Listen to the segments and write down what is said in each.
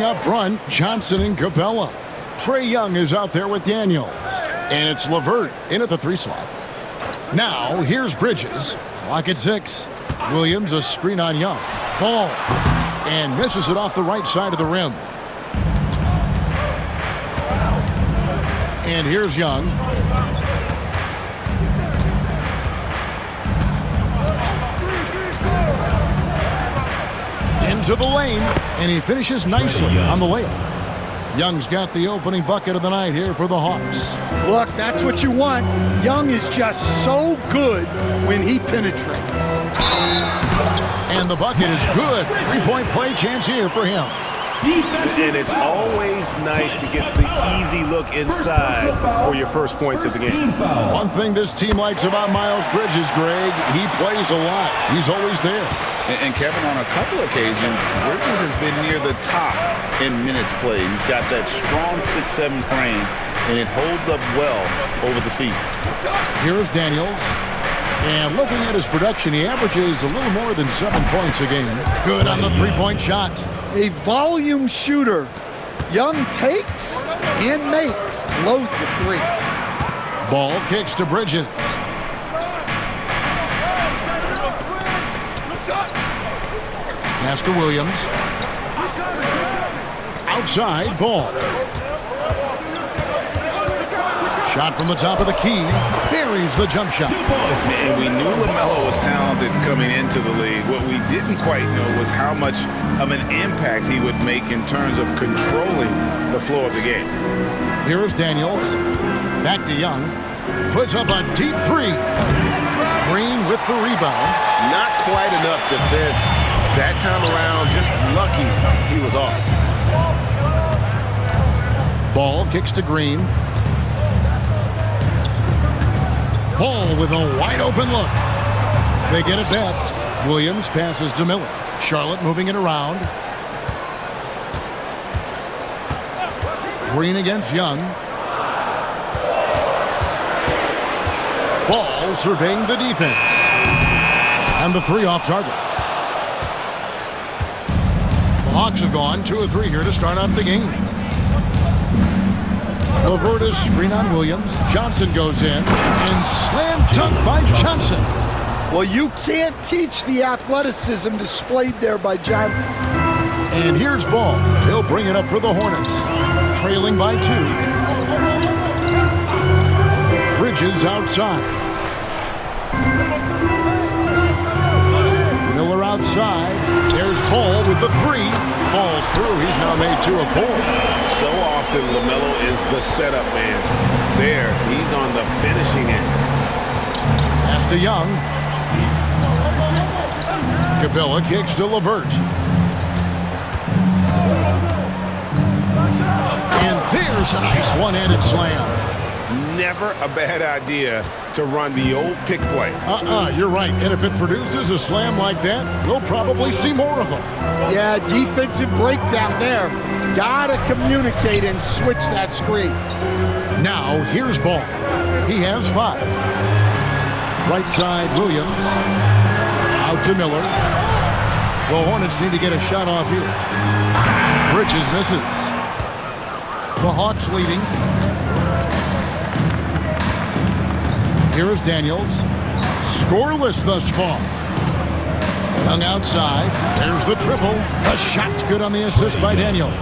up front, Johnson and Capella. Trae Young is out there with Daniels. And it's LeVert in at the 3 slot. Now, here's Bridges. Clock at 6. Williams, a screen on Young. Ball. And misses it off the right side of the rim. And here's Young. Into the lane, and he finishes nicely on the layup. Young's got the opening bucket of the night here for the Hawks. Look, that's what you want. Young is just so good when he penetrates. And the bucket is good. 3-point play chance here for him. And it's always nice to get the easy look inside for your first points of the game. One thing this team likes about Miles Bridges, Greg, he plays a lot. He's always there. And Kevin, on a couple occasions, Bridges has been near the top in minutes played. He's got that strong 6'7" frame, and it holds up well over the season. Here's Daniels. And looking at his production, he averages a little more than 7 points a game. Good on the 3-point shot. A volume shooter. Young takes and makes loads of threes. Ball kicks to Bridges. Pass to Williams. Outside, Ball. Shot from the top of the key. Buries the jump shot. And we knew LaMelo was talented coming into the league. What we didn't quite know was how much of an impact he would make in terms of controlling the flow of the game. Here is Daniels. Back to Young. Puts up a deep 3. Green with the rebound. Not quite enough defense. That time around, just lucky he was off. Ball kicks to Green. Ball with a wide open look. They get it back. Williams passes to Miller. Charlotte moving it around. Green against Young. Ball surveying the defense. And the 3 off target. The Hawks have gone 2 of 3 here to start out the game. LeVert is screen on Williams. Johnson goes in and slam dunk by Johnson. Well, you can't teach the athleticism displayed there by Johnson. And here's Ball. He'll bring it up for the Hornets. Trailing by 2. Bridges outside. Miller outside. There's Ball with the 3. Falls through. He's now made 2 of 4. So often LaMelo is the setup man. There, he's on the finishing end. Pass to Young. Capella kicks to LeVert. And there's a nice one-handed slam. Never a bad idea to run the old pick play. You're right. And if it produces a slam like that, we'll probably see more of them. Yeah, defensive breakdown there. Gotta communicate and switch that screen. Now, here's Ball. He has 5. Right side, Williams. Out to Miller. The Hornets need to get a shot off here. Bridges misses. The Hawks leading. Here is Daniels. Scoreless thus far. Young outside. There's the triple. The shot's good on the assist by Daniels.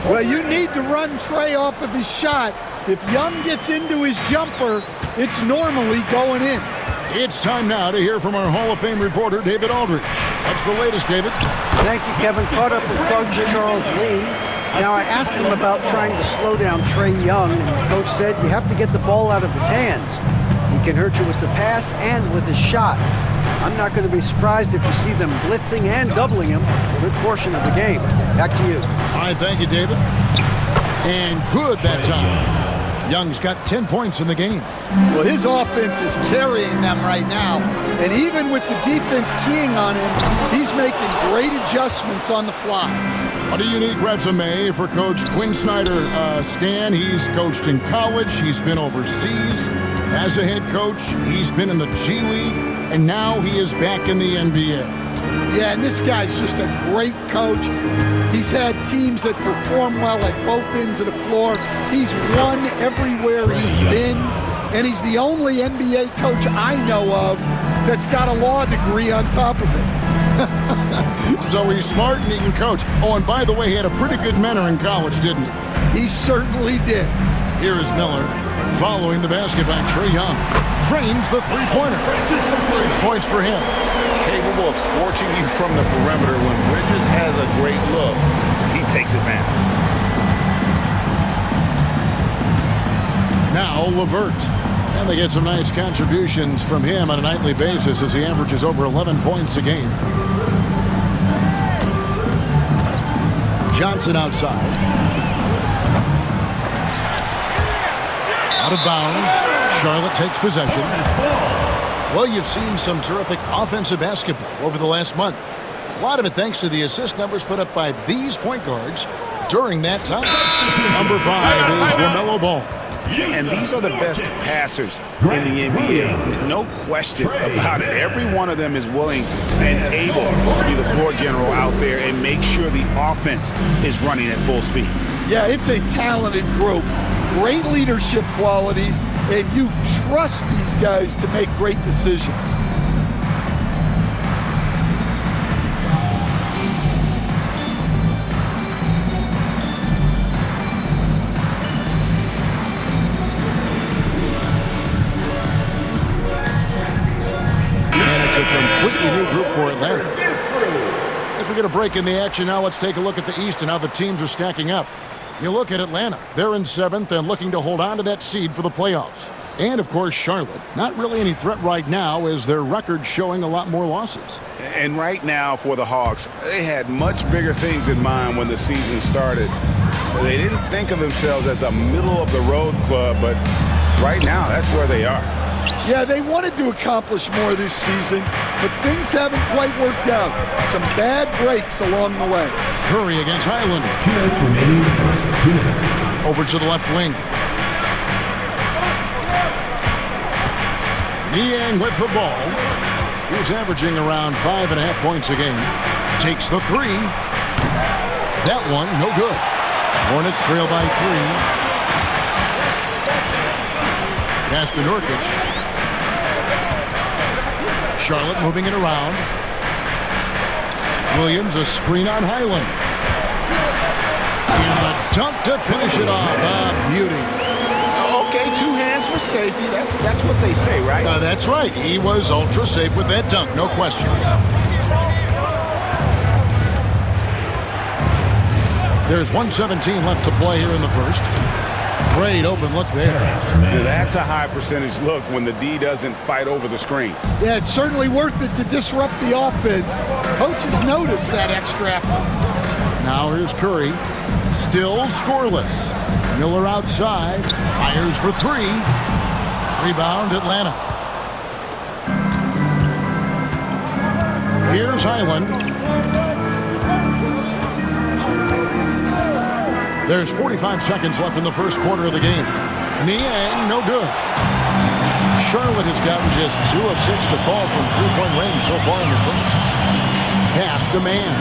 Well, you need to run Trae off of his shot. If Young gets into his jumper, it's normally going in. It's time now to hear from our Hall of Fame reporter, David Aldridge. What's the latest, David? Thank you, Kevin. Caught up with Coach Charles Lee. Now, I asked him about trying to slow down Trae Young, and the coach said you have to get the ball out of his hands. He can hurt you with the pass and with his shot. I'm not going to be surprised if you see them blitzing and doubling him a good portion of the game. Back to you. All right, thank you, David. And good that time. Young's got 10 points in the game. Well, his offense is carrying them right now. And even with the defense keying on him, he's making great adjustments on the fly. What a unique resume for Coach Quinn Snyder. Stan, he's coached in college. He's been overseas as a head coach. He's been in the G League. And now he is back in the NBA. Yeah, and this guy's just a great coach. He's had teams that perform well at both ends of the floor. He's won everywhere he's been, and he's the only NBA coach I know of that's got a law degree on top of it. So he's smart and he can coach. Oh, and by the way, he had a pretty good mentor in college, didn't he? He certainly did. Here is Miller following the basket by Trae Young. Drains the three-pointer. 6 points for him. Capable of scorching you from the perimeter. When Bridges has a great look, he takes advantage. Now LeVert. And they get some nice contributions from him on a nightly basis as he averages over 11 points a game. Johnson outside. Out of bounds. Charlotte takes possession. Well, you've seen some terrific offensive basketball over the last month. A lot of it thanks to the assist numbers put up by these point guards during that time. Number 5 is LaMelo Ball. And these are the best passers in the NBA. No question about it. Every one of them is willing and able to be the floor general out there and make sure the offense is running at full speed. Yeah, it's a talented group. Great leadership qualities, and you trust these guys to make great decisions. Completely new group for Atlanta. As we get a break in the action now, let's take a look at the East and how the teams are stacking up. You look at Atlanta. They're in 7th and looking to hold on to that seed for the playoffs. And, of course, Charlotte. Not really any threat right now as their record showing a lot more losses. And right now for the Hawks, they had much bigger things in mind when the season started. They didn't think of themselves as a middle-of-the-road club, but right now that's where they are. Yeah, they wanted to accomplish more this season, but things haven't quite worked out. Some bad breaks along the way. Curry against Highland. 2 minutes remaining in the first. 2 minutes. Over to the left wing. Niang with the ball. He's averaging around 5.5 points a game. Takes the three. That one, no good. Hornets trail by 3. Pass to Nurkic. Charlotte moving it around. Williams, a screen on Highland. And the dunk to finish it off. Beauty. Okay, 2 hands for safety. That's what they say, right? That's right. He was ultra safe with that dunk, no question. There's 1:17 left to play here in the first. Great open look there. That's a high percentage look when the D doesn't fight over the screen. Yeah, it's certainly worth it to disrupt the offense. Coaches notice that extra effort. Now here's Curry. Still scoreless. Miller outside. Fires for 3. Rebound Atlanta. Here's Highland. There's 45 seconds left in the first quarter of the game. Niang, no good. Charlotte has gotten just 2 of 6 to fall from three-point range so far in the first. Pass to Mann.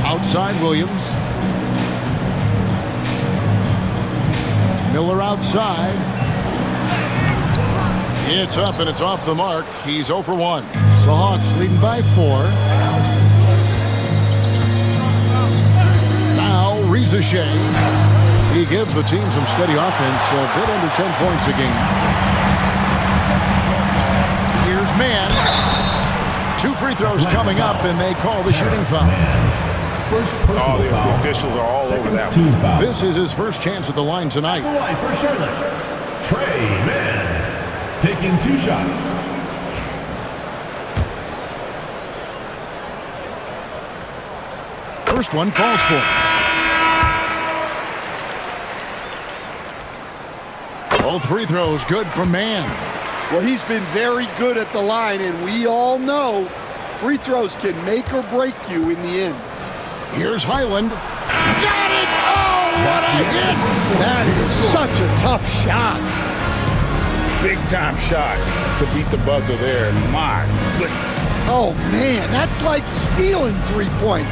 Outside Williams. Miller outside. It's up and it's off the mark. He's 0 for 1. The Hawks leading by 4. Reza Shea. He gives the team some steady offense, a bit under 10 points a game. Here's Mann. 2 free throws coming up, and they call the shooting foul. First personal the foul. officials are all over that Team one. foul. This is his first chance at the line tonight. The line for Charlotte. Trae Mann taking 2 shots. First one falls for him. All free throws good from Mann. Well, he's been very good at the line, and we all know free throws can make or break you in the end. Here's Highland. Got it! Oh, what a hit! That is such a tough shot. big-time shot to beat the buzzer there. My goodness. Oh, man, that's like stealing 3 points.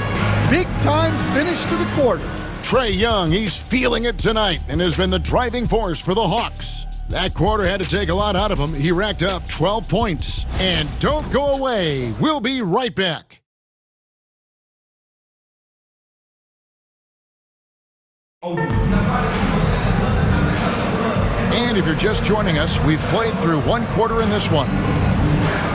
Big-time finish to the quarter. Trae Young, he's feeling it tonight and has been the driving force for the Hawks. That quarter had to take a lot out of him. He racked up 12 points. And don't go away. We'll be right back. And if you're just joining us, we've played through one quarter in this one.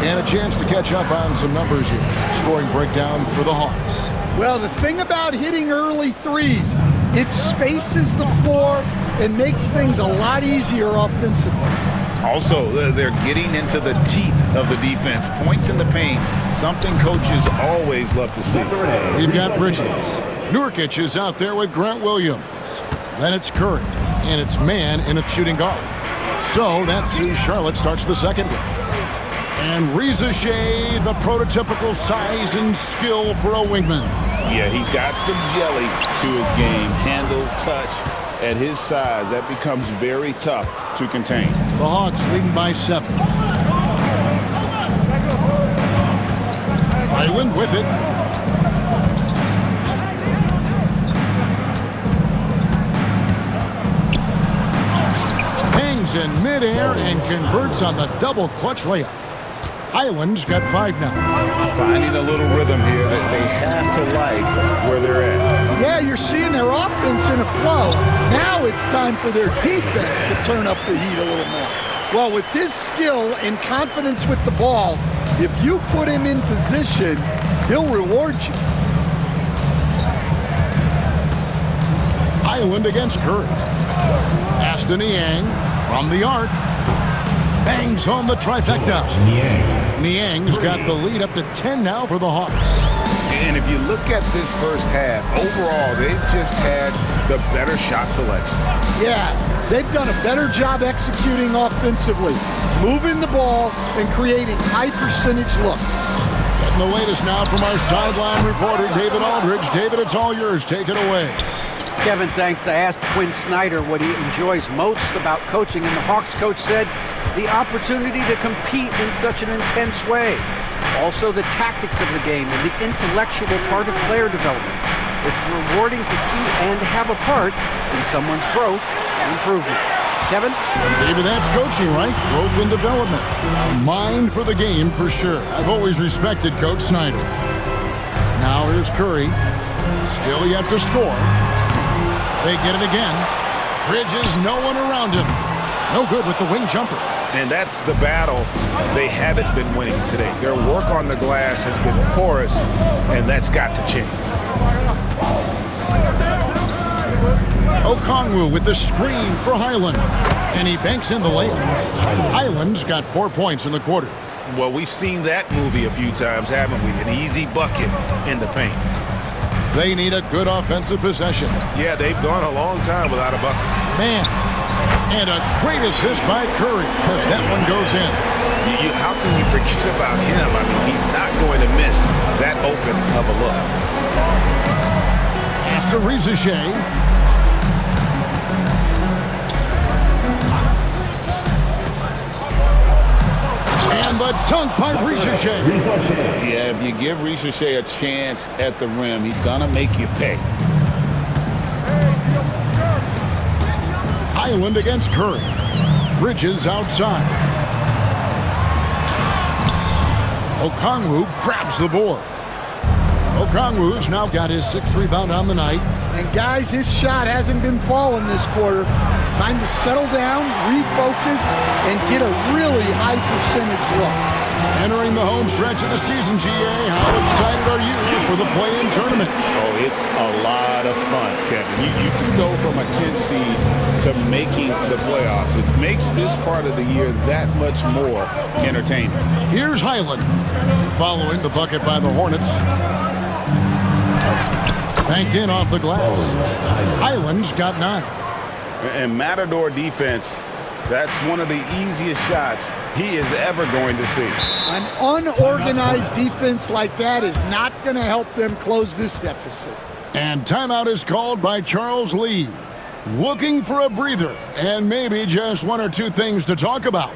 And a chance to catch up on some numbers here. Scoring breakdown for the Hawks. Well, the thing about hitting early threes, it spaces the floor and makes things a lot easier offensively. Also, they're getting into the teeth of the defense. Points in the paint, something coaches always love to see. We've got Bridges. Nurkic is out there with Grant Williams. Then it's Curry, and it's man in a shooting guard. So that's who Charlotte starts the second with. And Reza Shea, the prototypical size and skill for a wingman. Yeah, he's got some jelly to his game. Handle, touch. At his size, that becomes very tough to contain. The Hawks leading by 7. Highland with it. Hangs in midair and converts on the double clutch layup. Highland's got 5 now. Finding a little rhythm here. They have to like where they're at. Yeah, you're seeing their offense in a flow. Now it's time for their defense to turn up the heat a little more. Well, with his skill and confidence with the ball, if you put him in position, he'll reward you. Highland against Curry. Aston Niang from the arc. Bangs home the trifecta. Niang's got the lead up to 10 now for the Hawks. And if you look at this first half, overall, they've just had the better shot selection. Yeah, they've done a better job executing offensively, moving the ball and creating high-percentage looks. Getting the latest now from our sideline reporter, David Aldridge. David, it's all yours. Take it away. Kevin, thanks. I asked Quinn Snyder what he enjoys most about coaching, and the Hawks coach said the opportunity to compete in such an intense way. Also, the tactics of the game and the intellectual part of player development. It's rewarding to see and have a part in someone's growth and improvement. Kevin? David, that's coaching, right? Growth and development. A mind for the game, for sure. I've always respected Coach Snyder. Now here's Curry. Still yet to score. They get it again. Bridges, no one around him. No good with the wing jumper. And that's the battle they haven't been winning today. Their work on the glass has been porous, and that's got to change. Okongwu with the screen for Highland. And he banks in the layup. Highland's got 4 points in the quarter. Well, we've seen that movie a few times, haven't we? An easy bucket in the paint. They need a good offensive possession. Yeah, they've gone a long time without a bucket. Man. And a great assist by Curry as that one goes in. How can you forget about him? I mean, he's not going to miss that open of a look. After Reza Shea. And the dunk by Reza Shea. Yeah, if you give Reza Shea a chance at the rim, he's going to make you pay. Highland against Curry. Bridges outside. Okongwu grabs the board. Okongwu's now got his 6th rebound on the night. And guys, his shot hasn't been falling this quarter. Time to settle down, refocus, and get a really high percentage look. Entering the home stretch of the season, GA, how excited are you for the play-in tournament? Oh, it's a lot of fun, Kevin. You can go from a 10th seed to making the playoffs. It makes this part of the year that much more entertaining. Here's Highland, following the bucket by the Hornets. Banked in off the glass. Highland's got 9. And Matador defense, that's one of the easiest shots he is ever going to see. An unorganized defense like that is not going to help them close this deficit. And timeout is called by Charles Lee. looking for a breather and maybe just one or two things to talk about.